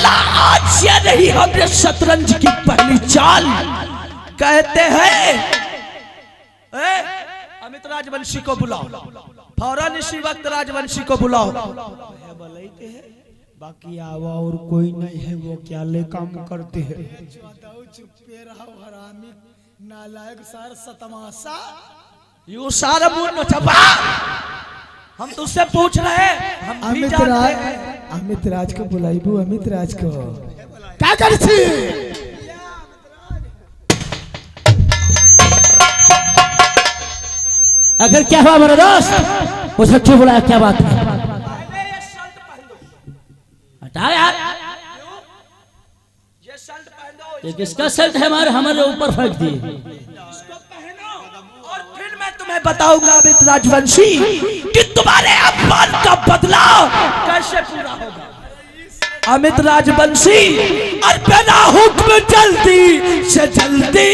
लाला आज ये नहीं हमने शतरंज की पहली चाल। कहते हैं अमित राजवंशी को बुलाओ, फौरन इसी वक्त राजवंशी को बुलाओ। बाकी आवा और कोई नहीं है, वो क्या ले काम करते हैं। चुप्पे रहो हरामी नालायक सार सतमाशा। यू सारा मुन छपा, हम तुझसे पूछ रहे हैं, हम भी जानते हैं। अमित राज को बुलाइबू, अमित राज को क्या कर छी? अगर क्या हुआ मेरा दोस्त, उसे क्यों बुलाया, क्या बात है? हटा यार, ये शर्ट पहनो, ये किसका शर्ट है? हमारे ऊपर फेंक दिए। इसको पहनो और फिर मैं तुम्हें बताऊंगा अमित राजवंशी कि तुम्हारे अपमान का बदला कैसे पूरा होगा। अमित राजवंशी और बिना हुक्म जल्दी से जल्दी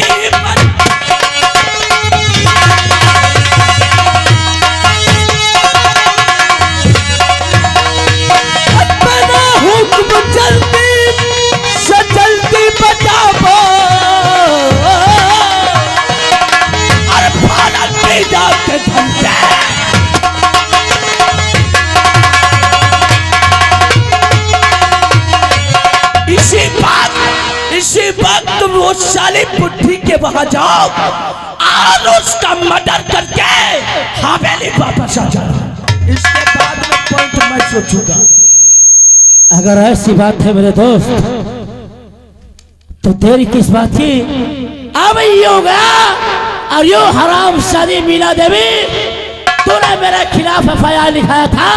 जल्दी से जल्दी बताओ और भारत में जाके घंटे इसी वक्त वो साली बुद्धि के वहां जाओ और उसका मर्डर करके हवेली वापस आ जाओ। इसके बाद में पॉइंट मैं सोचूंगा। अगर ऐसी बात है मेरे दोस्त, तो देरी किस बात की? अब ये होगा और यो हराम शादी मीना देवी, तूने मेरे खिलाफ एफआईआर लिखाया था,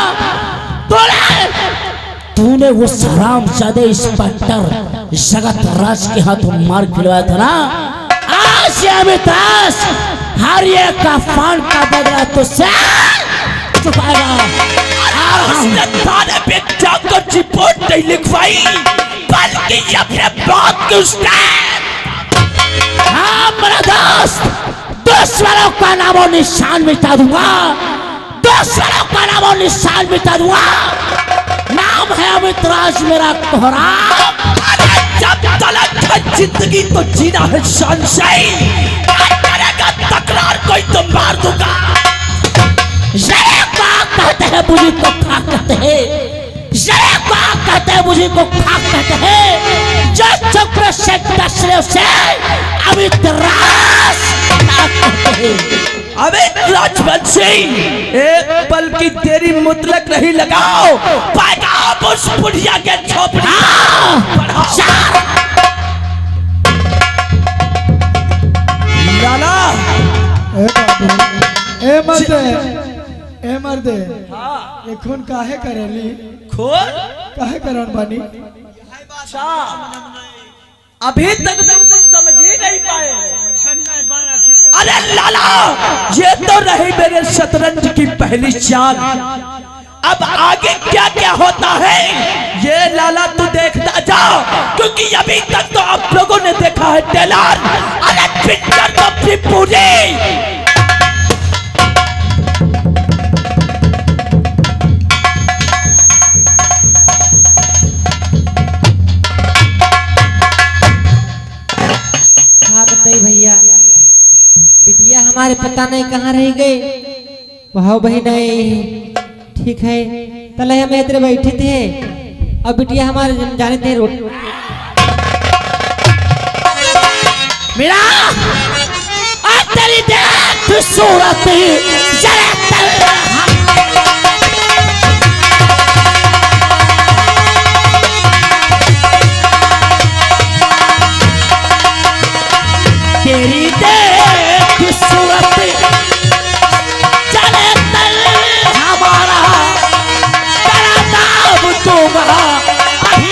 तूने वो हराम शादी इंस्पेक्टर जगत राज के हाथों मार खिलवाया था ना। आज अमित राज हर एक का फान का बदला तुझसे चुकाएगा। थाने पे जाकर रिपोर्ट नहीं लिखवाई, बल्कि अपने बात की हाँ मेरा दोस्त, दुश्मनों का नामो निशान मिटा दूंगा, दुश्मनों का नामो निशान मिटा दूंगा। नाम है अमित राज मेरा कोहरा। जब तलक है जिंदगी तो जीना है शान से, करेगा तकरार कोई तो मार दूंगा। कहते हैं मुझे को खाक कहते हैं, कहते हैं मुझे को खाक कहते हैं। जो चक्र से टसरे से अमित राज कहते हैं। अमित राजवंशी एक पल की देरी मुतलक नहीं लगाओ, पाएगा उस बुढ़िया के झोपड़ी। लाला ए मर्दे, ये खून काहे करेली? खून काहे करन बानी? अच्छा, अभी तक तुम समझ ही नहीं पाए। अरे लाला, ये तो रही मेरे शतरंज की पहली चाल। अब आगे क्या क्या होता है ये लाला तू देखता जाओ, क्योंकि अभी तक तो आप लोगों ने देखा है टेलर। अरे पिक्चर तो अपनी पूरी बताइए भैया, बिटिया हमारे पता नहीं कहाँ रह गए। भाव बहन नहीं ठीक है, तले हम इधर बैठे थे और बिटिया हमारे जाने थे रोड मेरा तेरी देख सूरत तेरी देख सूरत चले तल हमारा तेरा नाम तुम्हारा अभी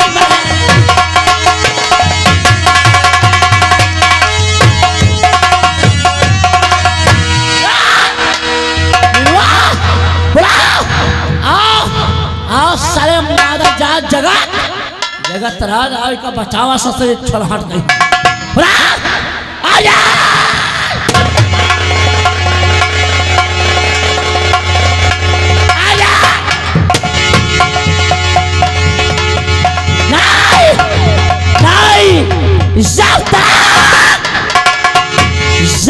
सारे मादा जात जगत राज आज का बचावा सबसे छलहट गई। आजा आजा नहीं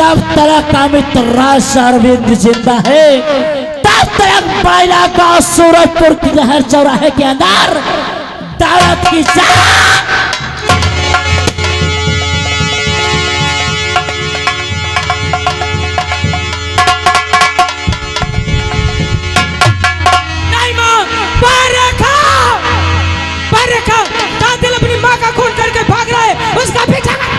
जब तक अमित राज अरविंद जिंदा है तब तक बाइला का सूरजपुर की लहर चौराहे के अंदर दावत की कातिल अपनी माँ का खून करके भाग रहा है, उसका पीछा कर।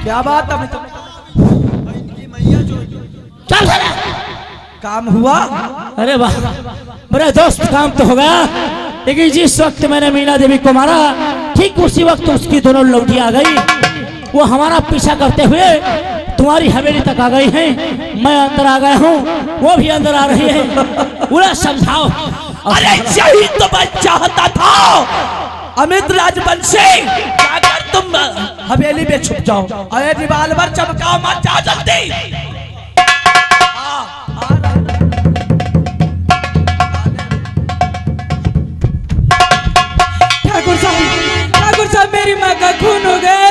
क्या बात है? चल काम हुआ? अरे वाह मेरे दोस्त, काम तो होगा। लेकिन जिस वक्त मैंने मीना देवी को मारा ठीक उसी वक्त उसकी दोनों लौटियां आ गई। वो हमारा पीछा करते हुए तुम्हारी हवेली तक आ गई हैं। मैं अंदर आ गया हूँ, वो भी अंदर आ रही है। उन्हें समझाओ। अरे यही तो मैं चाहता था अमित राजवंशी, जाकर तुम हवेली में छुप जाओ। अरे रिवाल्वर चमकाओ, मत जा जल्दी। ठाकुर साहब मेरी माँ का खून हो गए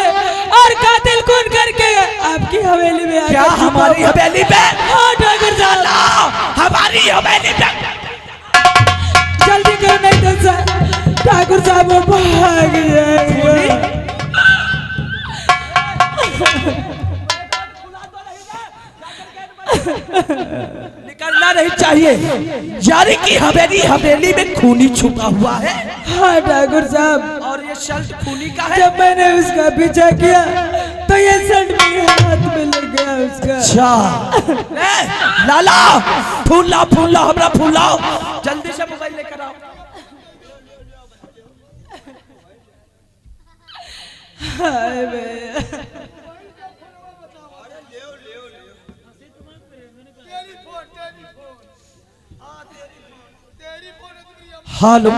और कातिल खून करके आपकी हवेली में आ। क्या हमारी हवेली पे? हाँ ठाकुर साहब, हमारी हवेली पे जल्दी करो नहीं तो सर ठाकुर साहब वो भाग जाएंगे। निकलना नहीं चाहिए। यानी कि हवेली में खूनी छुपा हुआ है। हाँ ठाकुर साहब, और ये शर्ट खूनी का है। जब मैंने उसका पीछा किया तो ये शर्ट मेरे हाथ में लग गया उसका। अच्छा लाला, फूल लाओ हमरा फूल लाओ, जल्दी से मोबाइल लेकर आओ। हाय भैया, हेलो,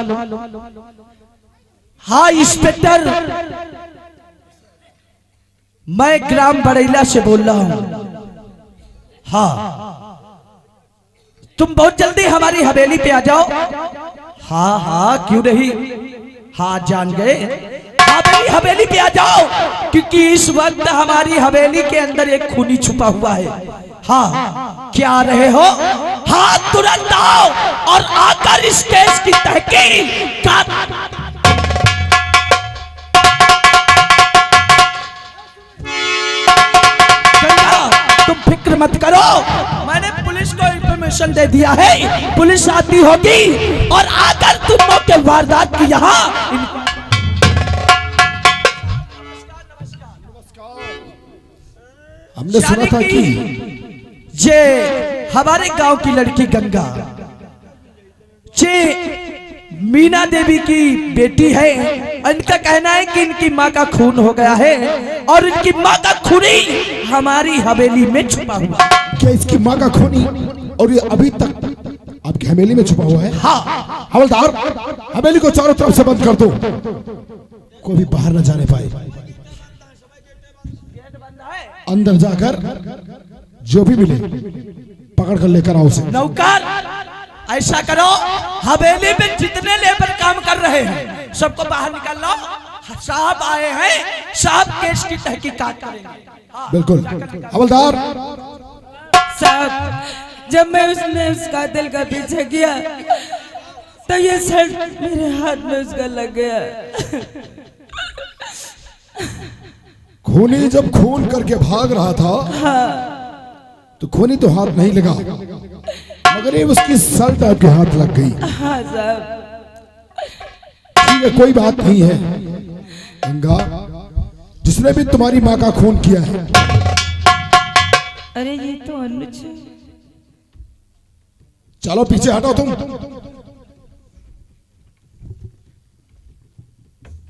हाँ इंस्पेक्टर, मैं ग्राम बड़ैला से बोल रहा हूँ। हाँ तुम बहुत जल्दी हमारी हवेली पे आ जाओ। हाँ क्यों नहीं, हाँ जान गए। हवेली पे आ जाओ, क्योंकि इस वक्त हमारी हवेली के अंदर एक खूनी छुपा हुआ है। हाँ क्या आ रहे हो? हाँ तुरंत आओ और आकर इस केस की तहकीक का। तुम फिक्र मत करो, मैंने पुलिस को इंफॉर्मेशन दे दिया है। पुलिस आती होगी और आकर तुम के वारदात की यहाँ। हमने सुना था कि ये हमारे गांव की लड़की गंगा ये मीना देवी की बेटी है। इनका कहना है कि इनकी माँ का खून हो गया है और इनकी माँ का खूनी हमारी हवेली में छुपा हुआ। क्या इसकी माँ का खूनी और ये अभी तक आपकी हवेली में छुपा हुआ है? हाँ हवलदार, हवेली को चारों तरफ से बंद कर दो, कोई भी बाहर न जाने पाए। अंदर जाकर जो भी मिले पकड़ कर लेकर आओ उसे। नौकर ऐसा करो, हवेली में जितने लेबर काम कर रहे हैं सबको बाहर निकाल लो। साहब आए हैं, साहब केस की तहकीकात करेंगे। बिल्कुल हवलदार। साहब, जब मैं उसने उस कातिल का पीछा किया तो ये शर्ट मेरे हाथ में उसका लग गया। खूनी जब खून करके भाग रहा था तो खूनी तो हाथ नहीं लगा, मगर ये उसकी शर्ट आपके हाथ लग गई। हाँ साहब। ठीक है, कोई बात नहीं है। गंगा, उसने भी तुम्हारी माँ का खून किया है। अरे ये तो अनुज है। चलो पीछे हटो तुम।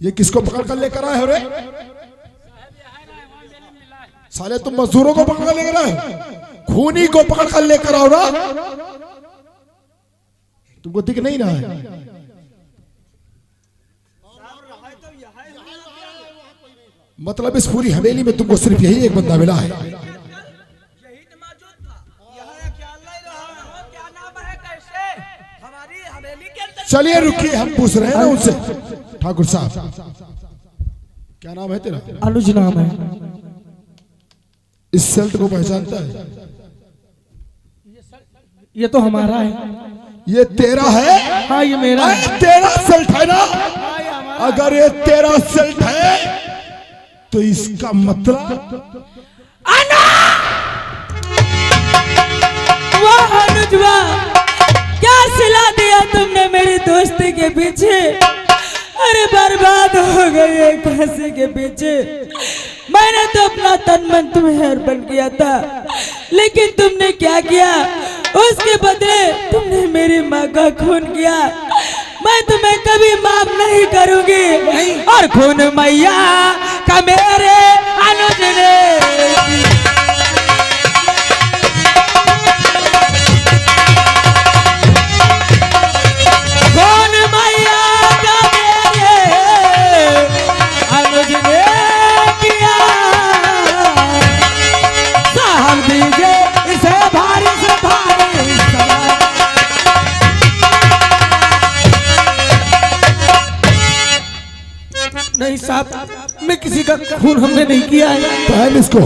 ये किसको पकड़ कर लेकर आए हो रे? साले तुम मजदूरों को पकड़ कर लेकर आए, खूनी को पकड़ कर लेकर आओ ना। तुमको दिख नहीं रहा है? मतलब इस पूरी हवेली में तुमको सिर्फ यही एक बंदा मिला है। चलिए रुकिए, हम पूछ रहे हैं ना उनसे। ठाकुर साहब, क्या नाम है तेरा? अनुज नाम है। इस सेल्ट को पहचानता है? ये तो हमारा है। ये तेरा है? हाँ ये मेरा है। तेरा सेल्ट है ना? अगर ये तेरा सेल्ट है तो इसका मतलब वाह अनुज वाह, क्या सिला दिया तुमने मेरी दोस्ती के पीछे। अरे बर्बाद हो गई एक हंसी के पीछे। मैंने तो अपना तन मन तुम्हें अर्पण किया था, लेकिन तुमने क्या किया? उसके बदले तुमने मेरी माँ का खून किया। मैं तुम्हें कभी माफ नहीं करूंगी। और खून मैया का मेरे अनुज ने नहीं साहब, मैं किसी का खून हमने नहीं किया है। पहन इसको।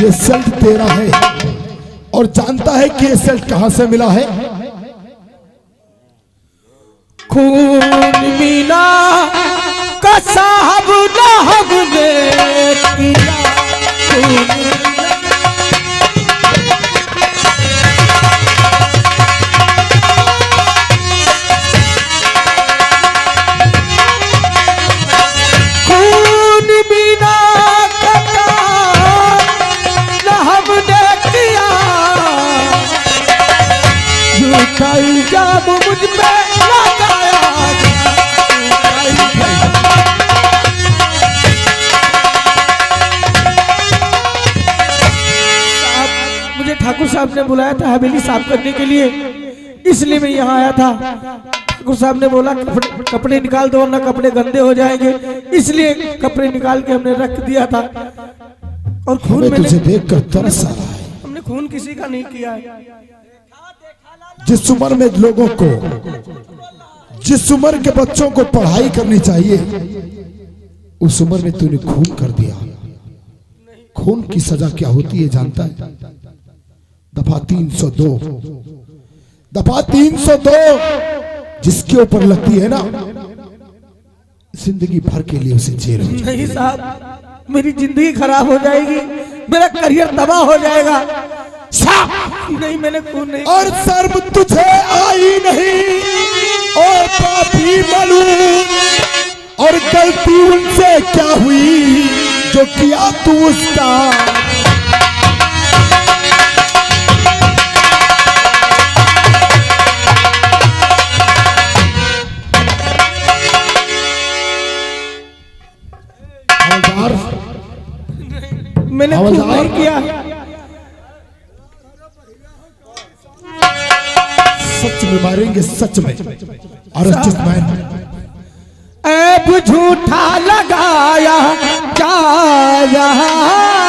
ये सेल्ट तेरा है और जानता है कि ये सेल्ट कहां से मिला है? खून मीना का साहब नाहब ने किया। खून मीना का नाहब ने किया। झूठा इल्जाम मुझ पे लगाया। मुझे ठाकुर साहब ने बुलाया था हवेली साफ करने के लिए, इसलिए मैं यहाँ आया था। ठाकुर साहब ने बोला कपड़े निकाल दो वरना कपड़े गंदे हो जाएंगे, इसलिए कपड़े निकाल के हमने रख दिया था। और खून मैं मैंने तुझे देखकर तरस आ रहा है। हमने खून किसी का नहीं किया है। जिस उम्र में लोगों को, जिस उम्र के बच्चों को पढ़ाई करनी चाहिए, उस उम्र में तूने खून कर दिया। खून की सजा क्या होती है जानता है? दफा 302, दफा 302 जिसके ऊपर लगती है ना, जिंदगी भर के लिए उसे जेल हो जाए। नहीं साहब, मेरी जिंदगी खराब हो जाएगी, मेरा करियर तबाह हो जाएगा। नहीं मैंने खून नहीं। और शर्म तुझे आई नहीं ओ पापी मलून, और गलती उनसे क्या हुई जो किया तू उसका। हवलदार, मैंने खून नहीं किया। सच में मारेंगे, सच में। Arrest man. ऐब झूठा लगाया जा रहा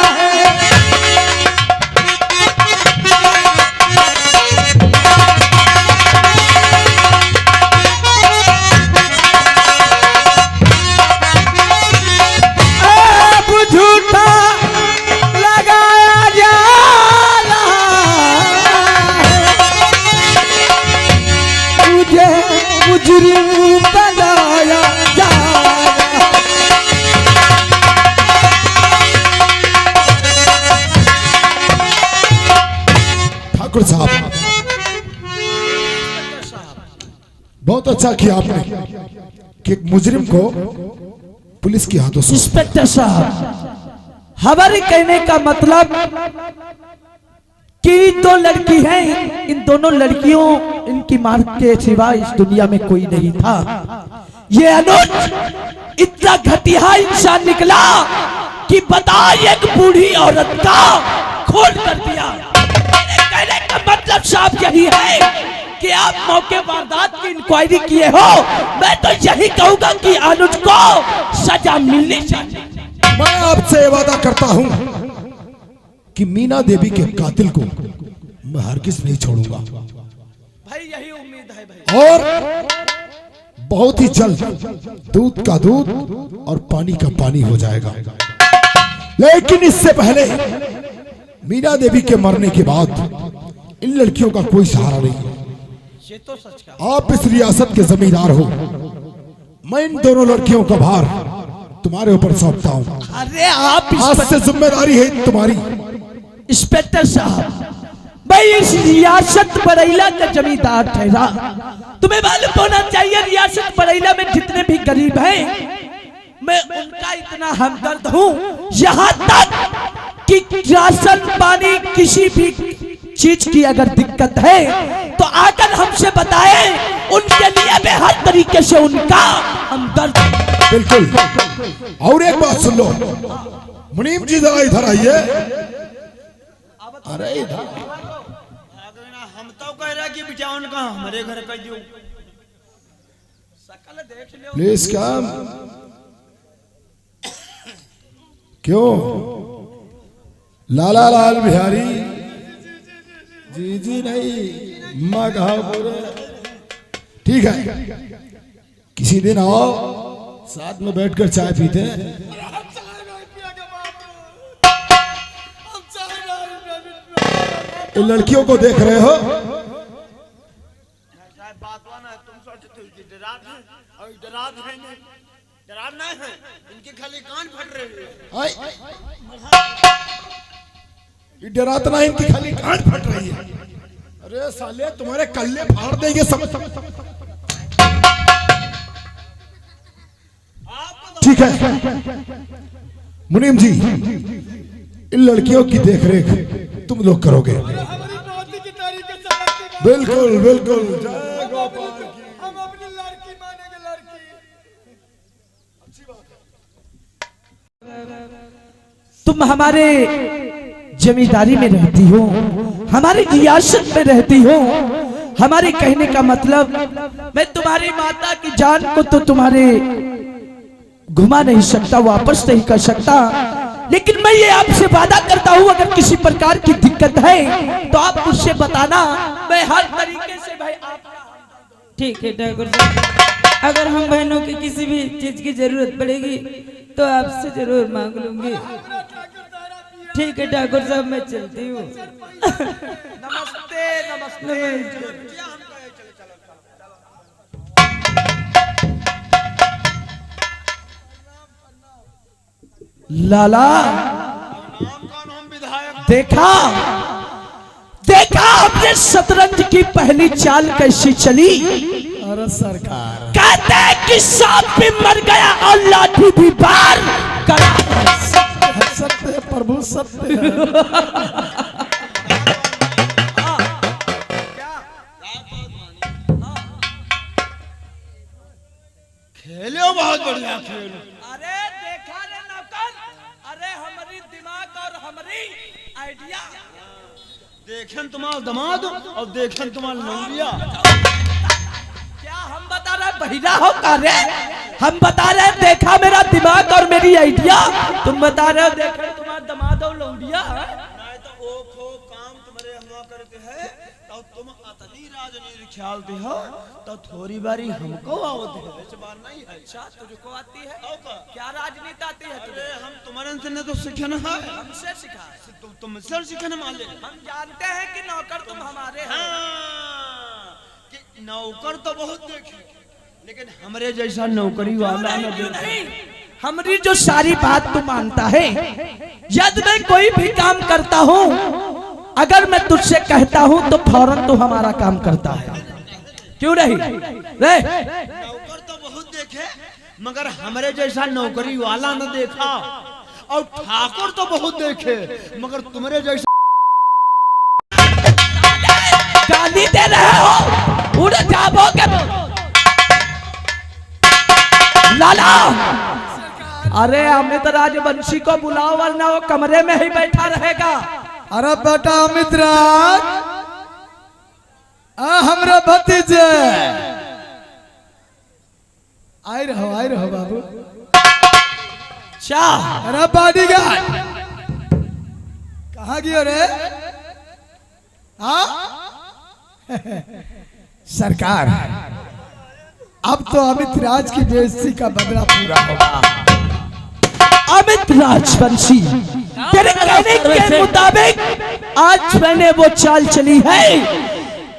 है। ऐब झूठा लगाया जा रहा है। मुझे मुजरिम बनाया जा रहा है। ठाकुर साहब, बहुत अच्छा किया आपने कि एक मुजरिम को पुलिस के हाथों से। इंस्पेक्टर साहब, हमारे कहने का मतलब कि दो लड़की हैं, इन दोनों लड़कियों, इनकी मां के सिवा इस दुनिया में कोई नहीं था। ये अनुज इतना घटिया इंसान निकला कि बता, एक बूढ़ी औरत का खून कर दिया। मेरे कहने का मतलब साहब यही है कि आप मौके वारदात की इंक्वायरी किए हो। मैं तो यही कहूंगा कि अनुज को सजा मिलनी चाहिए। मैं आपसे वादा करता हूं कि मीना देवी के कातिल को मैं हरगिज नहीं छोड़ूंगा भाई, यही उम्मीद है भाई। और बहुत ही जल्द दूध का दूध और पानी का पानी हो जाएगा। लेकिन इससे पहले मीना देवी के मरने के बाद इन लड़कियों का कोई सहारा नहीं है। ये तो सच का। आप इस रियासत के जमींदार हो, मैं इन दोनों लड़कियों का भार तुम्हारे ऊपर सौंपता हूँ। अरे आप आज से जिम्मेदारी है तुम्हारी। इंस्पेक्टर साहब, मैं इस रियासत बरैला का जमींदार ठहरा। तुम्हें मालूम होना चाहिए रियासत बरैला में जितने भी गरीब हैं, मैं उनका इतना हमदर्द हूँ। यहाँ तक कि राशन पानी किसी भी चीज की अगर दिक्कत है तो आकर हमसे बताएं, उनके लिए मैं हर तरीके से उनका हमदर्द। बिल्कुल। और एक बात सुन लो, मुनीम जी जरा इधर आइए। अरे इधर हम तो कह रहे कि बिटिया उनका हमारे घर कर दियो। Please come. क्यों लाला लाल बिहारी जी जी नहीं मघापुर। ठीक है, किसी दिन आओ, साथ में बैठकर चाय पीते हैं। इन लड़कियों को देख रहे हो, डराना है, इनके खाली कान फट रहे हैं। ये डराता नहीं, इनकी खाली गांड फट रही है। अरे साले तुम्हारे कल्ले फाड़ देंगे सब। ठीक है मुनीम जी, इन लड़कियों की देखरेख तुम लोग करोगे। बिल्कुल बिल्कुल। जय गोपाल की। हम अपनी लड़की मानेंगे, लड़की। तुम हमारे जमींदारी में रहती हो, हमारी रियासत में रहती हो। हमारे कहने का मतलब, मैं तुम्हारी माता की जान को तो तुम्हारे घुमा नहीं सकता, वापस नहीं कर सकता, लेकिन मैं ये आपसे वादा करता हूँ, अगर किसी प्रकार की दिक्कत है तो आप मुझसे बताना, मैं हर तरीके से भाई आपका। ठीक है ठाकुर साहब, अगर हम बहनों की किसी भी चीज की जरूरत पड़ेगी तो आपसे जरूर मांग लूंगी। ठीक है ठाकुर साहब, मैं चलती हूँ। नमस्ते नमस्ते। लाला देखा देखा हमने शतरंज की पहली चाल कैसी चली। अरे सरकार, कहते हैं कि सांप भी मर गया और लाठी भी बार करा। सत्य है प्रभु, सत्य है। खेलो बहुत बढ़िया खेल। अरे देखा रे नौकर, अरे हमारी दिमाग और हमारी आइडिया। देखें तुम्हारा दमाद और देखें तुम्हारा लौंडिया। क्या हम बता रहे बहिरा हो का रे? हम बता रहे देखा मेरा दिमाग और मेरी आइडिया, तुम बता रहे हो देखा तुम्हारा दमाद और लौंडिया। नहीं तो ओ खो काम तुम्हारे हुआ करते है, तो तुम अतली राजनीति ख्यालते हो, तो थोड़ी बारी हमको आवती है। इस बार नहीं है। अच्छा तुझको आती है? क्या राजनीति आती है तुझे? हम तुम्हारे से ने तो सीखना है। हमसे सिखा। तुमसे सीखना माले। हम जानते हैं कि नौकर तुम हमारे हो। कि नौकर तो बहुत देखे, लेकिन हमरे जैसा नौकरी वाला न नहीं, हमारी जो सारी बात तू मानता है, यदि मैं कोई भी काम करता हूँ अगर मैं तुझसे कहता हूं तो फौरन तू हमारा काम करता है, क्यों नहीं रे? नौकर तो बहुत देखे मगर हमरे जैसा नौकरी वाला न देखा, और ठाकुर तो बहुत देखे मगर तुम्हारे जैसा। गाली दे रहे हो, उड़ जाओगे लाला। अरे अमित राजवंशी को बुलाओ वरना वो कमरे में ही बैठा रहेगा। अरे बेटा अमित राज, हमरा भतीजे आए रहो बाबू। अरे बॉडीगार्ड कहाँ गयो रे? हाँ सरकार, अब तो अमित राज की बेइज्जती का बदला पूरा होगा। अमित राजवंशी, तेरे कहने के मुताबिक आज मैंने वो चाल चली है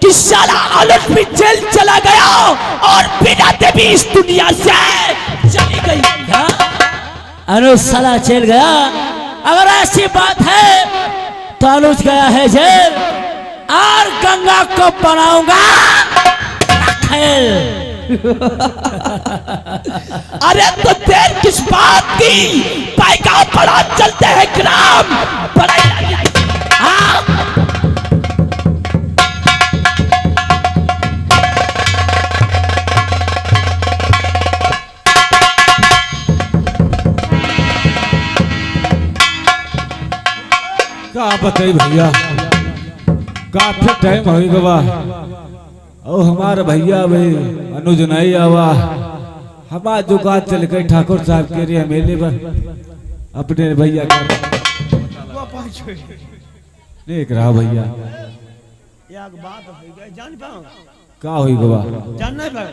कि साला आलस भी जेल चला गया और बिना देवी इस दुनिया से चली गई। अनुज साला चल गया, अगर ऐसी बात है तो अनुज गया है जेल और गंगा को बनाऊंगा खेल। अरे तो देर किस बात की, पैगा बड़ा चलते हैं ग्राम बड़ा। का बताई भैया, काफी टाइम हो गवा और हमारे भैया भाई अनुज नहीं आवा। हमारा दुकान चल गई ठाकुर साहब के लिए मेले पर अपने भैया का देख रहा भैया। एक बात हो गई जान पाओ, का हुई गवा जान नहीं पाओ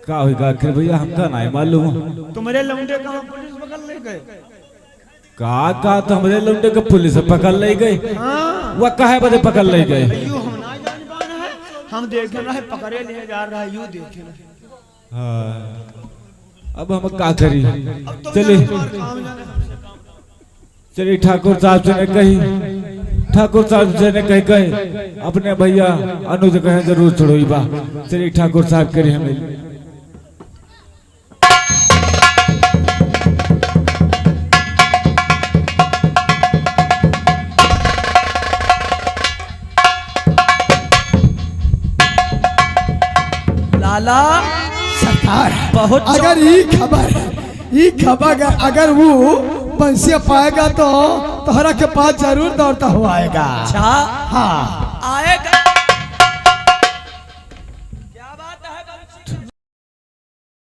का हुई का आखिर भैया, हमका नहीं मालूम। तुम्हारे लौंडे कहाँ पुलिस पकड़ ले गए? का तो हमारे लौंडे को पुलिस पकड़ ले गई। हाँ वह कहे बदे पकड़ ले गए? यूं हम ना जान पाना है, हम देखे रहे पकड़े ले जा रहा है, यूं देखे रहे। हाँ, अब हम क्या करी? अब तुम चलिए जाने तुम्हारा काम जाने हमसे काम। चलिए ठाकुर साहब से ने कही, ठाकुर साहब से ने कही अपने भैया अनुज कहे जरूर छोड़ोई बा। चलिए ठाकुर साहब करी हमें। लाला सरकार बहुत अगर ये खबर अगर वो बंसिया पाएगा तो तोहरा के पास जरूर दौड़ता हुआ आएगा। अच्छा हाँ आएगा।